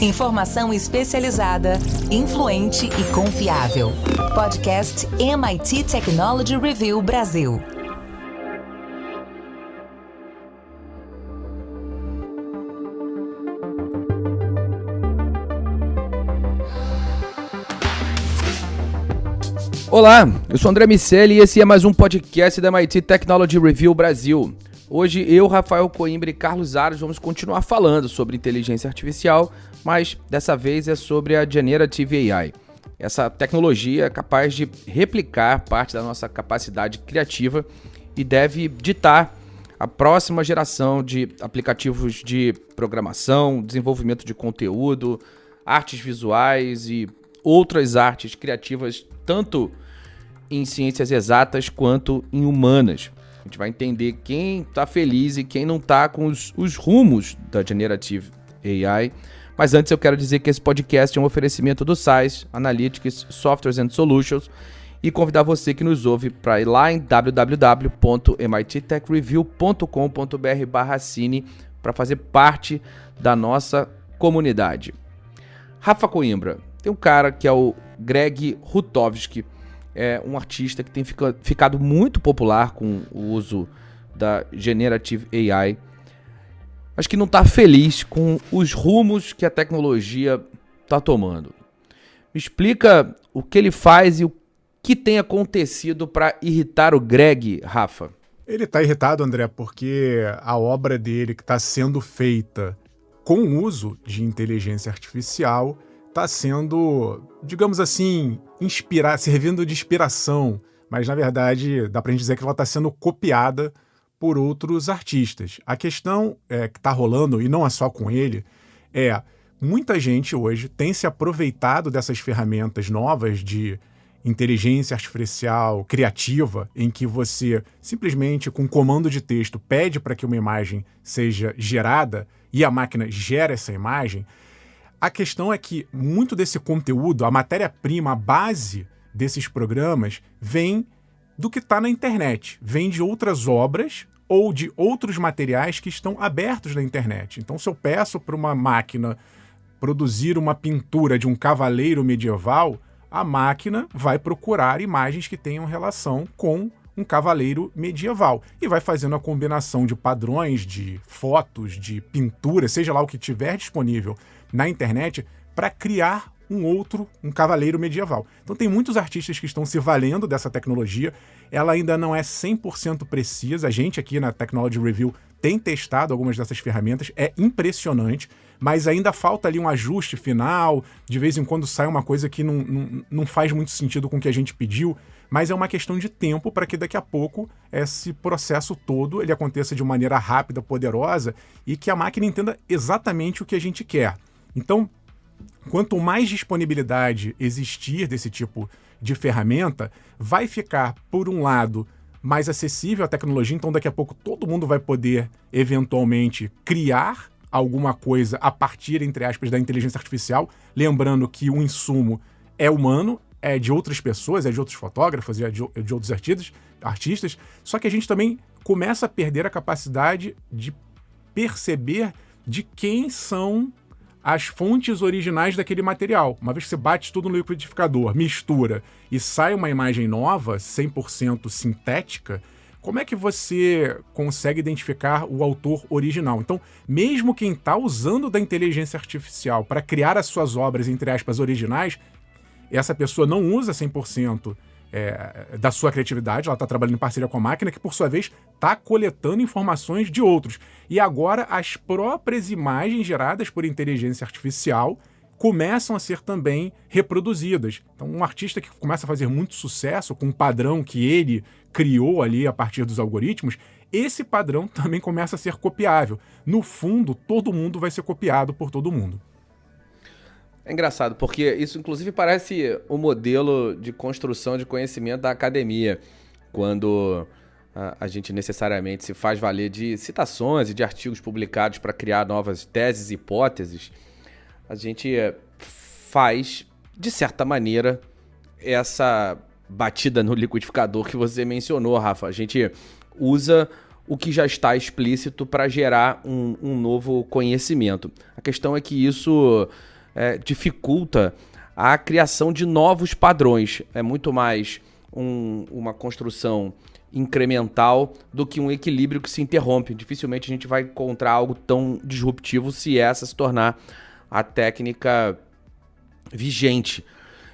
Informação especializada, influente e confiável. Podcast MIT Technology Review Brasil. Olá, eu sou André Miceli e esse é mais um podcast da MIT Technology Review Brasil. Hoje eu, Rafael Coimbra e Carlos Aros vamos continuar falando sobre inteligência artificial, mas dessa vez é sobre a Generative AI. Essa tecnologia é capaz de replicar parte da nossa capacidade criativa e deve ditar a próxima geração de aplicativos de programação, desenvolvimento de conteúdo, artes visuais e outras artes criativas, tanto em ciências exatas quanto em humanas. A gente vai entender quem está feliz e quem não está com os rumos da Generative AI. Mas antes eu quero dizer que esse podcast é um oferecimento do SAIS, Analytics, Softwares and Solutions, e convidar você que nos ouve para ir lá em www.mittechreview.com.br/cine para fazer parte da nossa comunidade. Rafa Coimbra, tem um cara que é o Greg Rutkowski, é um artista que tem ficado muito popular com o uso da Generative AI, mas que não está feliz com os rumos que a tecnologia está tomando. Me explica o que ele faz e o que tem acontecido para irritar o Greg, Rafa. Ele está irritado, André, porque a obra dele que está sendo feita com o uso de inteligência artificial está sendo, digamos assim, servindo de inspiração, mas na verdade dá pra gente dizer que ela está sendo copiada por outros artistas. A questão que está rolando, e não é só com ele, muita gente hoje tem se aproveitado dessas ferramentas novas de inteligência artificial criativa, em que você simplesmente com um comando de texto pede para que uma imagem seja gerada e a máquina gera essa imagem. A questão é que muito desse conteúdo, a matéria-prima, a base desses programas, vem do que está na internet, vem de outras obras ou de outros materiais que estão abertos na internet. Então, se eu peço para uma máquina produzir uma pintura de um cavaleiro medieval, a máquina vai procurar imagens que tenham relação com um cavaleiro medieval e vai fazendo a combinação de padrões, de fotos, de pintura, seja lá o que tiver disponível na internet, para criar um cavaleiro medieval. Então tem muitos artistas que estão se valendo dessa tecnologia. Ela ainda não é 100% precisa. A gente aqui na Technology Review tem testado algumas dessas ferramentas. É impressionante, mas ainda falta ali um ajuste final. De vez em quando sai uma coisa que não faz muito sentido com o que a gente pediu, mas é uma questão de tempo para que daqui a pouco esse processo todo ele aconteça de maneira rápida, poderosa e que a máquina entenda exatamente o que a gente quer. Então, quanto mais disponibilidade existir desse tipo de ferramenta, vai ficar, por um lado, mais acessível a tecnologia. Então, daqui a pouco, todo mundo vai poder, eventualmente, criar alguma coisa a partir, entre aspas, da inteligência artificial. Lembrando que o insumo é humano, é de outras pessoas, é de outros fotógrafos, é de outros artistas. Só que a gente também começa a perder a capacidade de perceber de quem são as fontes originais daquele material. Uma vez que você bate tudo no liquidificador, mistura e sai uma imagem nova, 100% sintética, como é que você consegue identificar o autor original? Então, mesmo quem está usando da inteligência artificial para criar as suas obras, entre aspas, originais, essa pessoa não usa 100% da sua criatividade, ela está trabalhando em parceria com a máquina, que por sua vez está coletando informações de outros. E agora as próprias imagens geradas por inteligência artificial começam a ser também reproduzidas. Então um artista que começa a fazer muito sucesso com um padrão que ele criou ali a partir dos algoritmos, esse padrão também começa a ser copiável. No fundo, todo mundo vai ser copiado por todo mundo. É engraçado, porque isso inclusive parece o modelo de construção de conhecimento da academia, quando a gente necessariamente se faz valer de citações e de artigos publicados para criar novas teses e hipóteses. A gente faz, de certa maneira, essa batida no liquidificador que você mencionou, Rafa. A gente usa o que já está explícito para gerar um novo conhecimento. A questão é que isso dificulta a criação de novos padrões. É muito mais uma construção incremental do que um equilíbrio que se interrompe. Dificilmente a gente vai encontrar algo tão disruptivo se essa se tornar a técnica vigente.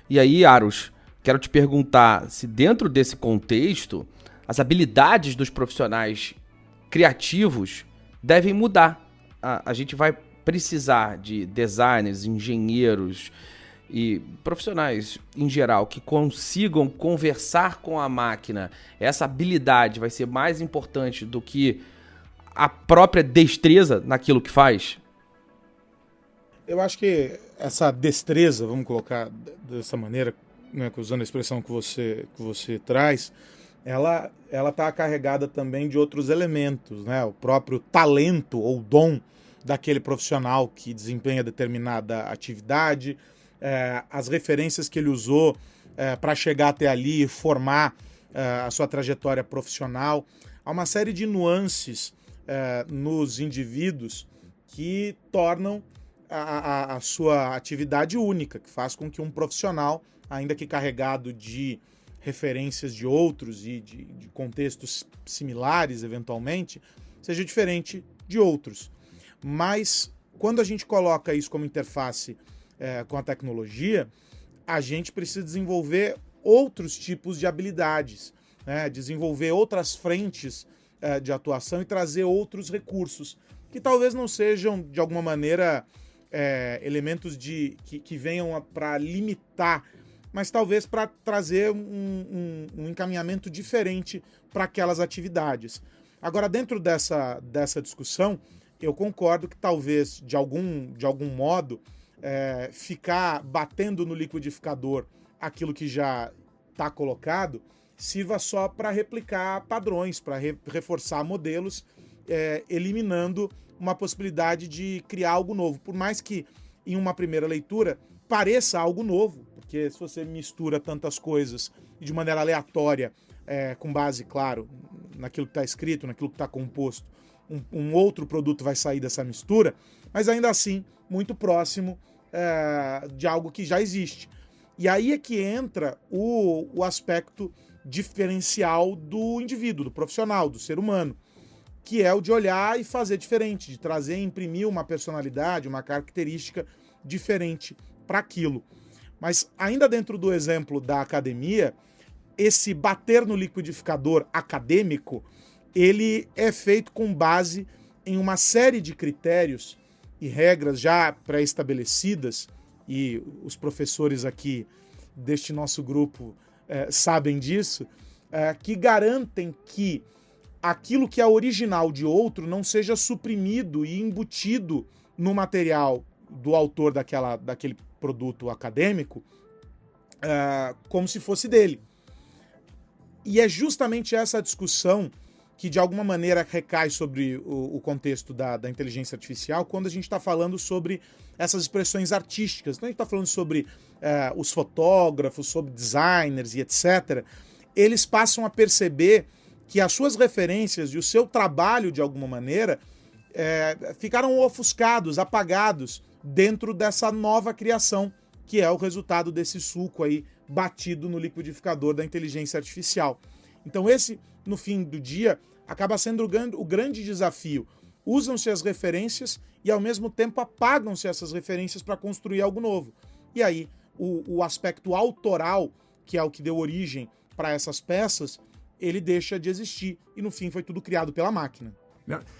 E aí, Aros, quero te perguntar se dentro desse contexto as habilidades dos profissionais criativos devem mudar. A gente vai precisar de designers, engenheiros e profissionais em geral que consigam conversar com a máquina. Essa habilidade vai ser mais importante do que a própria destreza naquilo que faz? Eu acho que essa destreza, vamos colocar dessa maneira, né, usando a expressão que você traz, ela está carregada também de outros elementos, né? O próprio talento ou dom daquele profissional que desempenha determinada atividade, as referências que ele usou para chegar até ali e formar a sua trajetória profissional. Há uma série de nuances nos indivíduos que tornam a sua atividade única, que faz com que um profissional, ainda que carregado de referências de outros e de contextos similares, eventualmente, seja diferente de outros. Mas, quando a gente coloca isso como interface com a tecnologia, a gente precisa desenvolver outros tipos de habilidades, né? Desenvolver outras frentes de atuação e trazer outros recursos, que talvez não sejam, de alguma maneira, elementos que venham para limitar, mas talvez para trazer um encaminhamento diferente para aquelas atividades. Agora, dentro dessa discussão, eu concordo que talvez, de algum modo, ficar batendo no liquidificador aquilo que já está colocado sirva só para replicar padrões, para reforçar modelos, eliminando uma possibilidade de criar algo novo. Por mais que, em uma primeira leitura, pareça algo novo, porque se você mistura tantas coisas de maneira aleatória, com base, claro, naquilo que está escrito, naquilo que está composto, um outro produto vai sair dessa mistura, mas ainda assim muito próximo de algo que já existe. E aí é que entra o aspecto diferencial do indivíduo, do profissional, do ser humano, que é o de olhar e fazer diferente, de trazer e imprimir uma personalidade, uma característica diferente para aquilo. Mas ainda dentro do exemplo da academia, esse bater no liquidificador acadêmico, ele é feito com base em uma série de critérios e regras já pré-estabelecidas, e os professores aqui deste nosso grupo sabem disso, que garantem que aquilo que é original de outro não seja suprimido e embutido no material do autor daquele produto acadêmico como se fosse dele. E é justamente essa discussão que de alguma maneira recai sobre o contexto da inteligência artificial quando a gente está falando sobre essas expressões artísticas. Então a gente está falando sobre os fotógrafos, sobre designers e etc. Eles passam a perceber que as suas referências e o seu trabalho, de alguma maneira, ficaram ofuscados, apagados dentro dessa nova criação, que é o resultado desse suco aí batido no liquidificador da inteligência artificial. Então esse, no fim do dia, acaba sendo o grande desafio. Usam-se as referências e, ao mesmo tempo, apagam-se essas referências para construir algo novo. E aí, o aspecto autoral, que é o que deu origem para essas peças, ele deixa de existir. E, no fim, foi tudo criado pela máquina.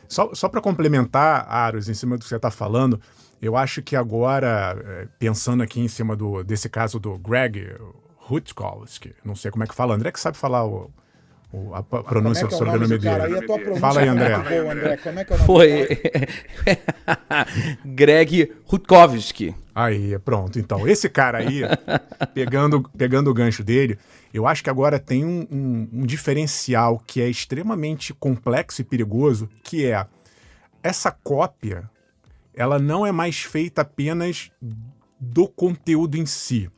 Só para complementar, Aros, em cima do que você está falando, eu acho que agora, pensando aqui em cima desse caso do Greg Rutkowski, não sei como é que fala, André que sabe falar a pronúncia do sobrenome dele. Fala aí, André. Como é que é o nome Foi Greg Rutkowski. Aí, pronto. Então, esse cara aí, pegando o gancho dele, eu acho que agora tem um diferencial que é extremamente complexo e perigoso, que é essa cópia, ela não é mais feita apenas do conteúdo em si.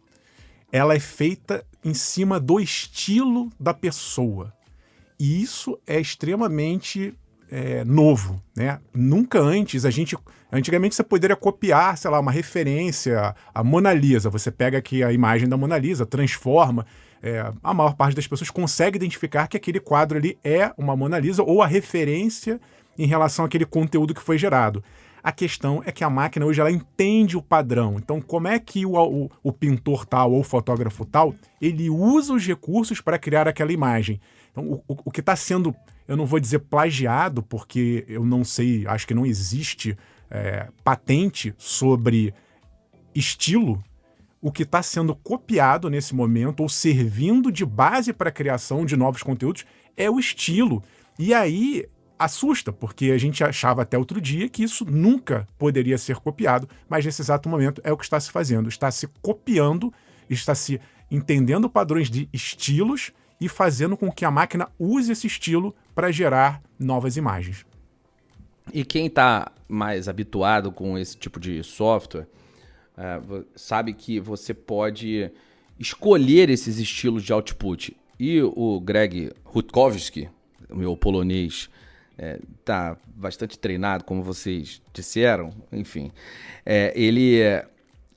Ela é feita em cima do estilo da pessoa. E isso é extremamente novo, né? Nunca antes antigamente você poderia copiar, sei lá, uma referência à Mona Lisa. Você pega aqui a imagem da Mona Lisa, transforma. A maior parte das pessoas consegue identificar que aquele quadro ali é uma Mona Lisa ou a referência em relação àquele conteúdo que foi gerado. A questão é que a máquina hoje ela entende o padrão. Então, como é que o pintor tal ou o fotógrafo tal, ele usa os recursos para criar aquela imagem? Então, o que está sendo, eu não vou dizer plagiado, porque eu não sei, acho que não existe patente sobre estilo. O que está sendo copiado nesse momento ou servindo de base para a criação de novos conteúdos é o estilo. E aí assusta, porque a gente achava até outro dia que isso nunca poderia ser copiado, mas nesse exato momento é o que está se fazendo. Está se copiando, está se entendendo padrões de estilos e fazendo com que a máquina use esse estilo para gerar novas imagens. E quem está mais habituado com esse tipo de software sabe que você pode escolher esses estilos de output. E o Greg Rutkowski, o meu polonês, tá bastante treinado, como vocês disseram, enfim. Ele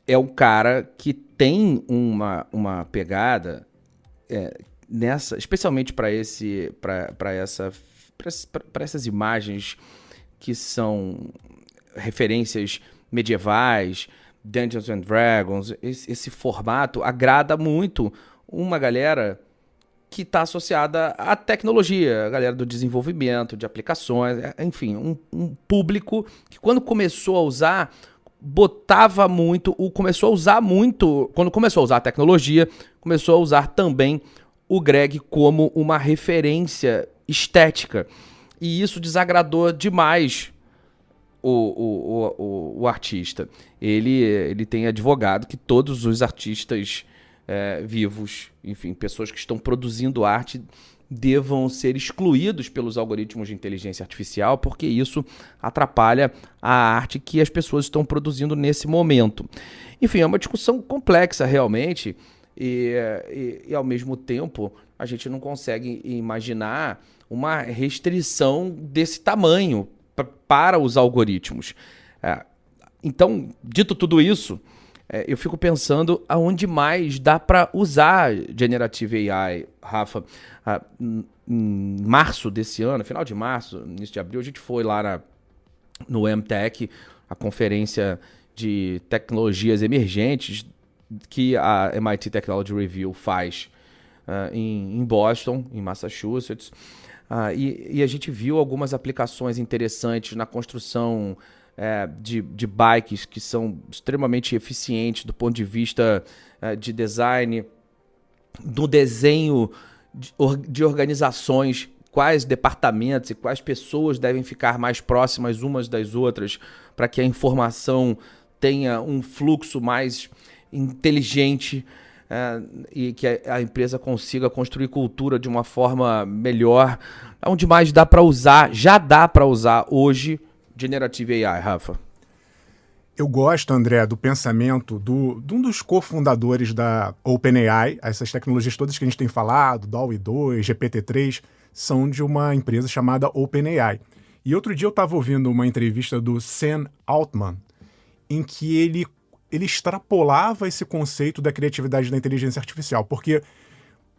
é um cara que tem uma pegada nessa, especialmente para essas imagens que são referências medievais, Dungeons and Dragons. Esse formato agrada muito uma galera que está associada à tecnologia, a galera do desenvolvimento, de aplicações, enfim, um público que quando começou a usar, começou a usar muito, quando começou a usar a tecnologia, começou a usar também o Greg como uma referência estética. E isso desagradou demais o artista. Ele tem advogado que todos os artistas vivos, enfim, pessoas que estão produzindo arte, devam ser excluídos pelos algoritmos de inteligência artificial, porque isso atrapalha a arte que as pessoas estão produzindo nesse momento. Enfim, é uma discussão complexa realmente, e ao mesmo tempo a gente não consegue imaginar uma restrição desse tamanho para os algoritmos. Então, dito tudo isso, eu fico pensando aonde mais dá para usar Generative AI, Rafa. Em março desse ano, final de março, início de abril, a gente foi lá no MTech, a conferência de tecnologias emergentes que a MIT Technology Review faz em Boston, em Massachusetts. E a gente viu algumas aplicações interessantes na construção de bikes que são extremamente eficientes do ponto de vista de design, do desenho de organizações, quais departamentos e quais pessoas devem ficar mais próximas umas das outras para que a informação tenha um fluxo mais inteligente e que a empresa consiga construir cultura de uma forma melhor. Onde mais dá para usar, já dá para usar hoje Generative AI, Rafa? Eu gosto, André, do pensamento de um dos cofundadores da OpenAI. Essas tecnologias todas que a gente tem falado, DALL-E 2, GPT-3, são de uma empresa chamada OpenAI. E outro dia eu estava ouvindo uma entrevista do Sam Altman, em que ele extrapolava esse conceito da criatividade da inteligência artificial, porque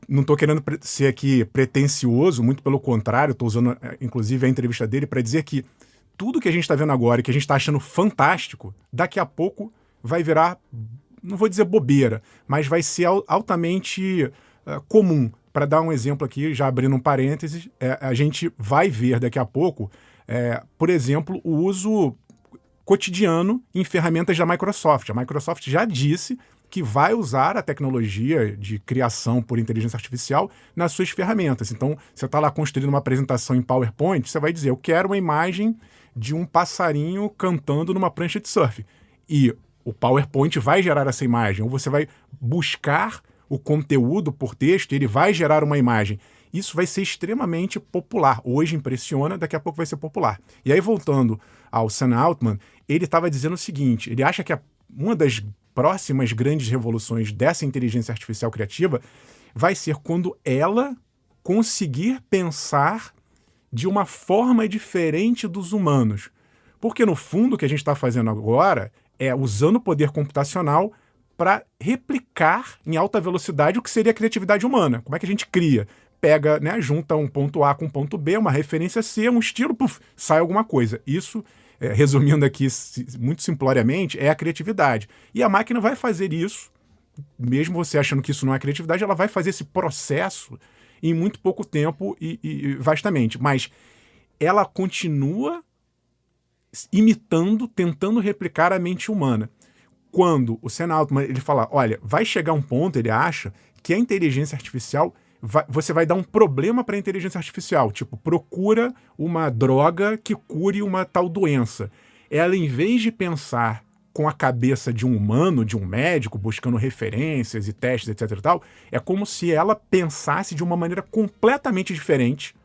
não estou querendo ser aqui pretencioso, muito pelo contrário, estou usando inclusive a entrevista dele para dizer que tudo que a gente está vendo agora e que a gente está achando fantástico, daqui a pouco vai virar, não vou dizer bobeira, mas vai ser altamente comum. Para dar um exemplo aqui, já abrindo um parênteses, a gente vai ver daqui a pouco, por exemplo, o uso cotidiano em ferramentas da Microsoft. A Microsoft já disse que vai usar a tecnologia de criação por inteligência artificial nas suas ferramentas. Então, você está lá construindo uma apresentação em PowerPoint, você vai dizer, eu quero uma imagem de um passarinho cantando numa prancha de surf. E o PowerPoint vai gerar essa imagem, ou você vai buscar o conteúdo por texto e ele vai gerar uma imagem. Isso vai ser extremamente popular. Hoje impressiona, daqui a pouco vai ser popular. E aí, voltando ao Sam Altman, ele estava dizendo o seguinte, ele acha que uma das próximas grandes revoluções dessa inteligência artificial criativa vai ser quando ela conseguir pensar de uma forma diferente dos humanos. Porque, no fundo, o que a gente está fazendo agora é usando o poder computacional para replicar em alta velocidade o que seria a criatividade humana. Como é que a gente cria? Pega, né, junta um ponto A com um ponto B, uma referência C, um estilo, sai alguma coisa. Isso, resumindo aqui muito simploriamente, é a criatividade. E a máquina vai fazer isso, mesmo você achando que isso não é criatividade, ela vai fazer esse processo em muito pouco tempo e vastamente. Mas ela continua imitando, tentando replicar a mente humana. Quando o Sam Altman ele fala, olha, vai chegar um ponto, ele acha, que a inteligência artificial, você vai dar um problema para a inteligência artificial, tipo, procura uma droga que cure uma tal doença. Ela, em vez de pensar com a cabeça de um humano, de um médico, buscando referências e testes, etc e tal, é como se ela pensasse de uma maneira completamente diferente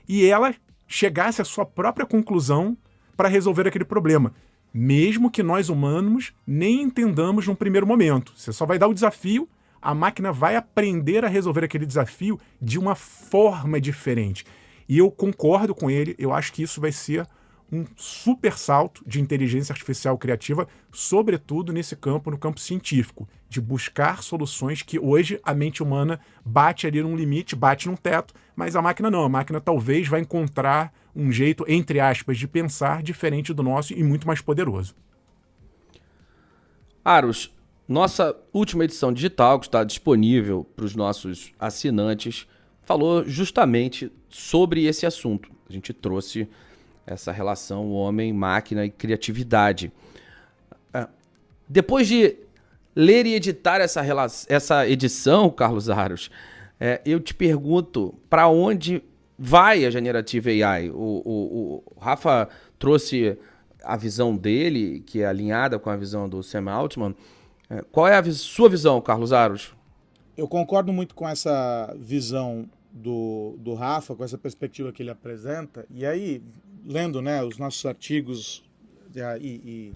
e ela chegasse à sua própria conclusão para resolver aquele problema. Mesmo que nós humanos nem entendamos num primeiro momento. Você só vai dar o desafio, a máquina vai aprender a resolver aquele desafio de uma forma diferente. E eu concordo com ele, eu acho que isso vai ser um super salto de inteligência artificial criativa, sobretudo nesse campo, no campo científico, de buscar soluções que hoje a mente humana bate ali num limite, bate num teto, mas a máquina não. A máquina talvez vai encontrar um jeito, entre aspas, de pensar diferente do nosso e muito mais poderoso. Aros, nossa última edição digital, que está disponível para os nossos assinantes, falou justamente sobre esse assunto. A gente trouxe essa relação homem, máquina e criatividade. Depois de ler e editar essa edição, Carlos Aros, eu te pergunto, para onde vai a Generative AI? O Rafa trouxe a visão dele, que é alinhada com a visão do Sam Altman. Qual é a sua visão, Carlos Aros? Eu concordo muito com essa visão do Rafa, com essa perspectiva que ele apresenta. E aí, lendo, né, os nossos artigos e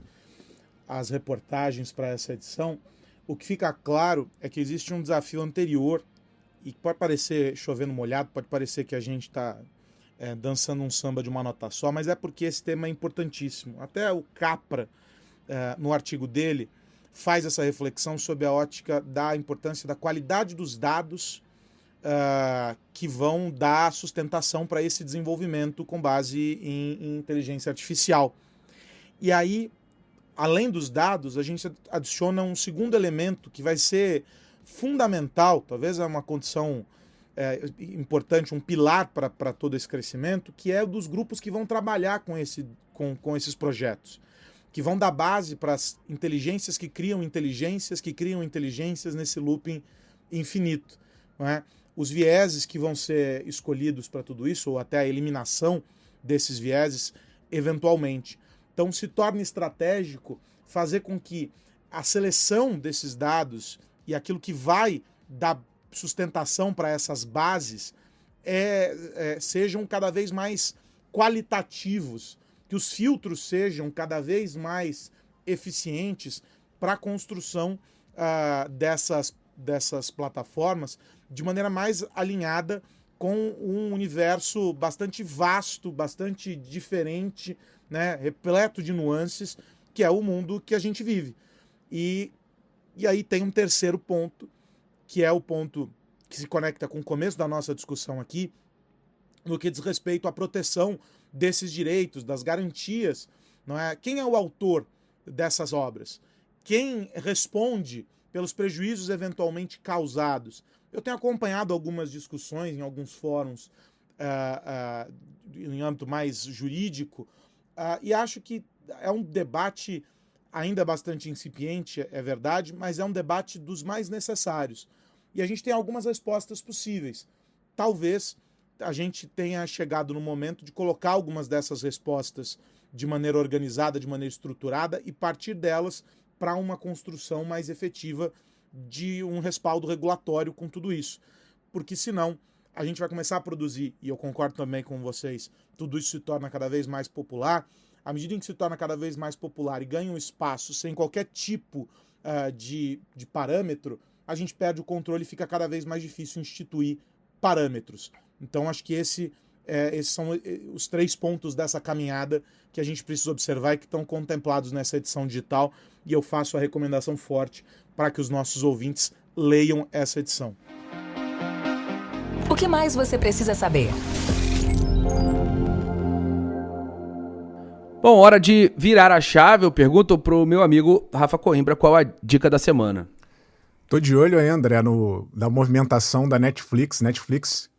as reportagens para essa edição, o que fica claro é que existe um desafio anterior e pode parecer chovendo molhado, pode parecer que a gente está dançando um samba de uma nota só, mas é porque esse tema é importantíssimo. Até o Capra, no artigo dele, faz essa reflexão sobre a ótica da importância da qualidade dos dados que vão dar sustentação para esse desenvolvimento com base em inteligência artificial. E aí, além dos dados, a gente adiciona um segundo elemento que vai ser fundamental, talvez é uma condição importante, um pilar para todo esse crescimento, que é o dos grupos que vão trabalhar com esses projetos, que vão dar base para as inteligências que criam inteligências nesse looping infinito, não é? Os vieses que vão ser escolhidos para tudo isso, ou até a eliminação desses vieses, eventualmente. Então, se torna estratégico fazer com que a seleção desses dados e aquilo que vai dar sustentação para essas bases sejam cada vez mais qualitativos, que os filtros sejam cada vez mais eficientes para a construção dessas plataformas de maneira mais alinhada com um universo bastante vasto, bastante diferente, né, repleto de nuances, que é o mundo que a gente vive. E aí tem um terceiro ponto, que é o ponto que se conecta com o começo da nossa discussão aqui, no que diz respeito à proteção desses direitos, das garantias. Não é? Quem é o autor dessas obras? Quem responde pelos prejuízos eventualmente causados? Eu tenho acompanhado algumas discussões em alguns fóruns em âmbito mais jurídico e acho que é um debate ainda bastante incipiente, é verdade, mas é um debate dos mais necessários. E a gente tem algumas respostas possíveis. Talvez a gente tenha chegado no momento de colocar algumas dessas respostas de maneira organizada, de maneira estruturada e partir delas para uma construção mais efetiva de um respaldo regulatório com tudo isso. Porque senão a gente vai começar a produzir, e eu concordo também com vocês, tudo isso se torna cada vez mais popular. À medida em que se torna cada vez mais popular e ganha um espaço sem qualquer tipo de parâmetro, a gente perde o controle e fica cada vez mais difícil instituir parâmetros. Então acho que esse esses são os 3 pontos dessa caminhada que a gente precisa observar e que estão contemplados nessa edição digital, e eu faço a recomendação forte para que os nossos ouvintes leiam essa edição. O que mais você precisa saber? Bom, hora de virar a chave. Eu pergunto pro meu amigo Rafa Coimbra qual a dica da semana. Tô de olho aí, André, na movimentação da Netflix. Netflix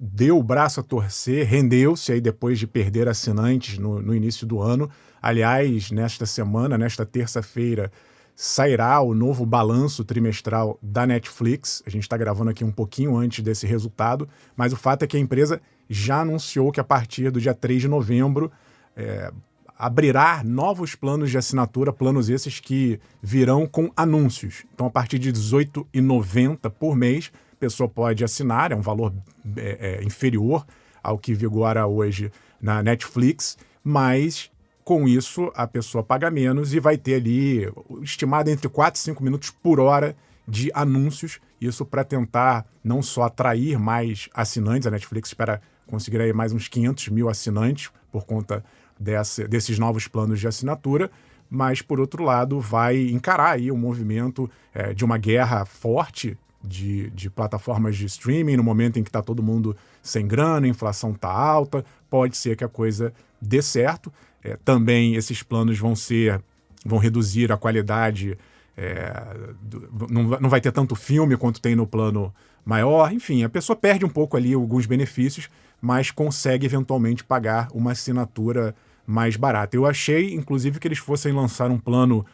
deu o braço a torcer, rendeu-se aí depois de perder assinantes no início do ano. Aliás, nesta terça-feira, sairá o novo balanço trimestral da Netflix. A gente está gravando aqui um pouquinho antes desse resultado, mas o fato é que a empresa já anunciou que a partir do dia 3 de novembro abrirá novos planos de assinatura, planos esses que virão com anúncios. Então, a partir de R$18,90 por mês, a pessoa pode assinar, é um valor inferior ao que vigora hoje na Netflix, mas com isso a pessoa paga menos e vai ter ali estimado entre 4 e 5 minutos por hora de anúncios, isso para tentar não só atrair mais assinantes, a Netflix espera conseguir aí mais uns 500 mil assinantes por conta desses novos planos de assinatura, mas, por outro lado, vai encarar aí o movimento de uma guerra forte de plataformas de streaming, no momento em que está todo mundo sem grana, a inflação está alta, pode ser que a coisa dê certo. Também esses planos vão reduzir a qualidade, não vai ter tanto filme quanto tem no plano maior, enfim, a pessoa perde um pouco ali alguns benefícios, mas consegue eventualmente pagar uma assinatura mais barata. Eu achei, inclusive, que eles fossem lançar um plano,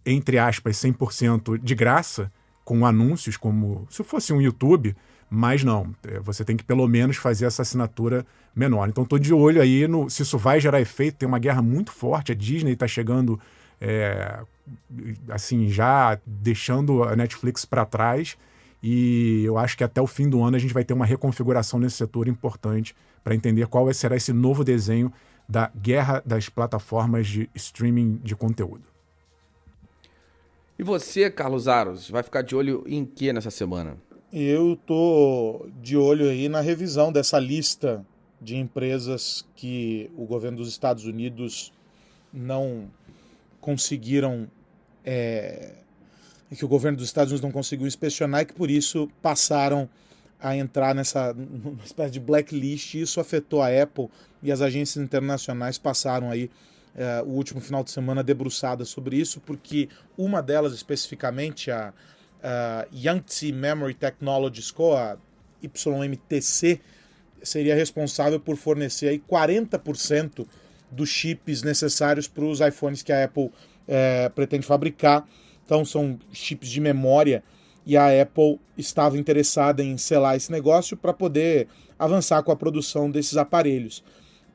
entre aspas, 100% de graça, com anúncios, como se fosse um YouTube, mas não, você tem que pelo menos fazer essa assinatura menor. Então estou de olho aí se isso vai gerar efeito, tem uma guerra muito forte, a Disney está chegando, assim, já deixando a Netflix para trás, e eu acho que até o fim do ano a gente vai ter uma reconfiguração nesse setor importante para entender qual será esse novo desenho da guerra das plataformas de streaming de conteúdo. E você, Carlos Aros, vai ficar de olho em que nessa semana? Eu tô de olho aí na revisão dessa lista de empresas que o governo dos Estados Unidos não conseguiram, que o governo dos Estados Unidos não conseguiu inspecionar e que por isso passaram a entrar numa espécie de blacklist. Isso afetou a Apple e as agências internacionais passaram aí o último final de semana debruçadas sobre isso, porque uma delas especificamente, a Yangtze Memory Technologies Co., a YMTC, seria responsável por fornecer aí 40% dos chips necessários para os iPhones que a Apple pretende fabricar. Então são chips de memória e a Apple estava interessada em selar esse negócio para poder avançar com a produção desses aparelhos.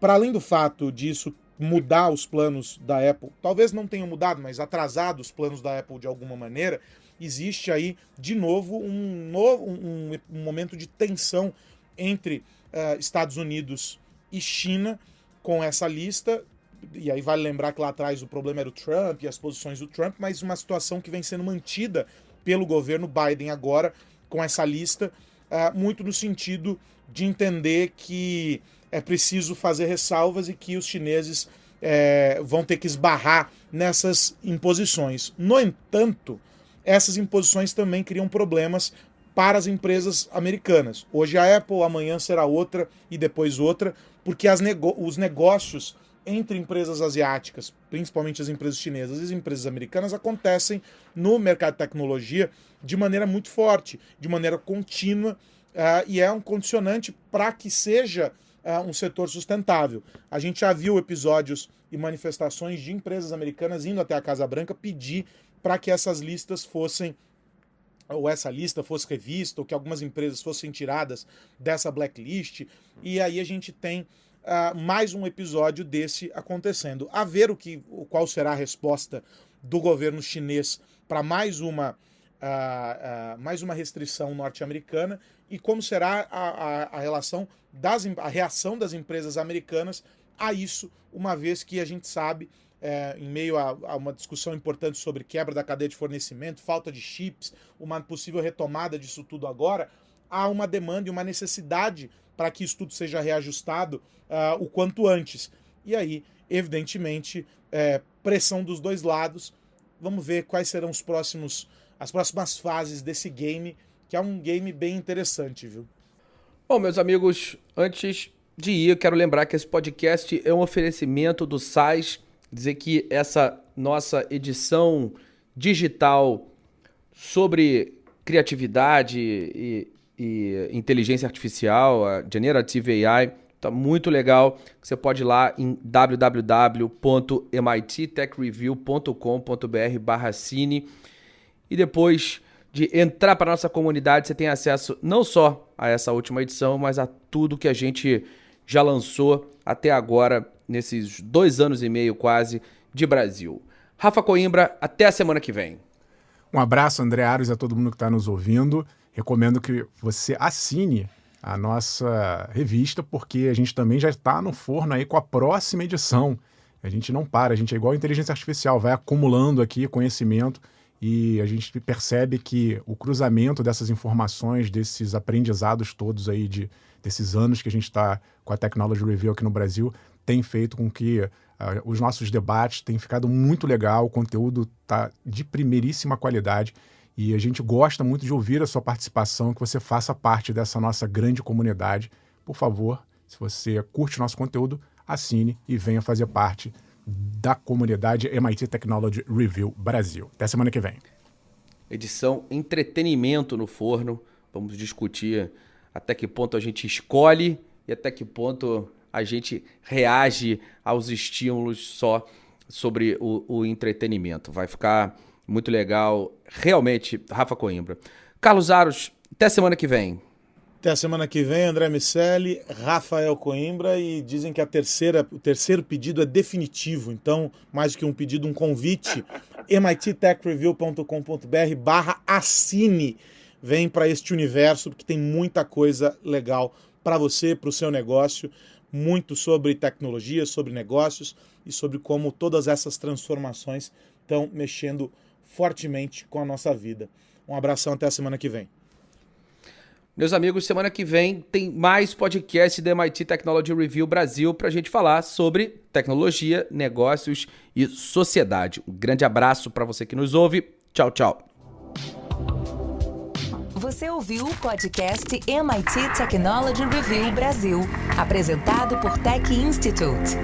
Para além do fato disso mudar os planos da Apple, talvez não tenham mudado, mas atrasado os planos da Apple de alguma maneira, existe aí de novo um momento de tensão entre Estados Unidos e China com essa lista. E aí vale lembrar que lá atrás o problema era o Trump e as posições do Trump, mas uma situação que vem sendo mantida pelo governo Biden agora com essa lista, muito no sentido de entender que é preciso fazer ressalvas e que os chineses vão ter que esbarrar nessas imposições. No entanto, essas imposições também criam problemas para as empresas americanas. Hoje a Apple, amanhã será outra e depois outra, porque os negócios entre empresas asiáticas, principalmente as empresas chinesas e as empresas americanas, acontecem no mercado de tecnologia de maneira muito forte, de maneira contínua, e é um condicionante para que seja um setor sustentável. A gente já viu episódios e manifestações de empresas americanas indo até a Casa Branca pedir para que essas listas fossem, ou essa lista fosse revista, ou que algumas empresas fossem tiradas dessa blacklist, e aí a gente tem mais um episódio desse acontecendo. A ver qual será a resposta do governo chinês para mais uma restrição norte-americana e como será a reação das empresas americanas a isso, uma vez que a gente sabe, em meio a uma discussão importante sobre quebra da cadeia de fornecimento, falta de chips, uma possível retomada disso tudo agora, há uma demanda e uma necessidade para que isso tudo seja reajustado o quanto antes. E aí, evidentemente, pressão dos dois lados. Vamos ver quais serão as próximas fases desse game, que é um game bem interessante, viu? Bom, meus amigos, antes de ir, eu quero lembrar que esse podcast é um oferecimento do SAIS, dizer que essa nossa edição digital sobre criatividade e inteligência artificial, a Generative AI, tá muito legal. Você pode ir lá em www.mittechreview.com.br/cine e depois de entrar para nossa comunidade, você tem acesso não só a essa última edição, mas a tudo que a gente já lançou até agora, nesses 2 anos e meio quase de Brasil. Rafa Coimbra, até a semana que vem. Um abraço, André Aros, e a todo mundo que está nos ouvindo. Recomendo que você assine a nossa revista, porque a gente também já está no forno aí com a próxima edição. A gente não para, a gente é igual a inteligência artificial, vai acumulando aqui conhecimento e a gente percebe que o cruzamento dessas informações, desses aprendizados todos aí, desses anos que a gente está com a Technology Review aqui no Brasil, tem feito com que os nossos debates tenham ficado muito legal, o conteúdo está de primeiríssima qualidade e a gente gosta muito de ouvir a sua participação, que você faça parte dessa nossa grande comunidade. Por favor, se você curte o nosso conteúdo, assine e venha fazer parte da comunidade MIT Technology Review Brasil. Até semana que vem. Edição Entretenimento no Forno. Vamos discutir até que ponto a gente escolhe e até que ponto a gente reage aos estímulos só sobre o entretenimento. Vai ficar muito legal, realmente, Rafa Coimbra. Carlos Aros, até semana que vem. Até a semana que vem, André Miceli, Rafael Coimbra, e dizem que o terceiro pedido é definitivo, então, mais do que um pedido, um convite, mittechreview.com.br/assine, vem para este universo, porque tem muita coisa legal para você, para o seu negócio, muito sobre tecnologia, sobre negócios e sobre como todas essas transformações estão mexendo fortemente com a nossa vida. Um abração, até a semana que vem. Meus amigos, semana que vem tem mais podcast da MIT Technology Review Brasil para a gente falar sobre tecnologia, negócios e sociedade. Um grande abraço para você que nos ouve. Tchau, tchau. Você ouviu o podcast MIT Technology Review Brasil, apresentado por Tech Institute.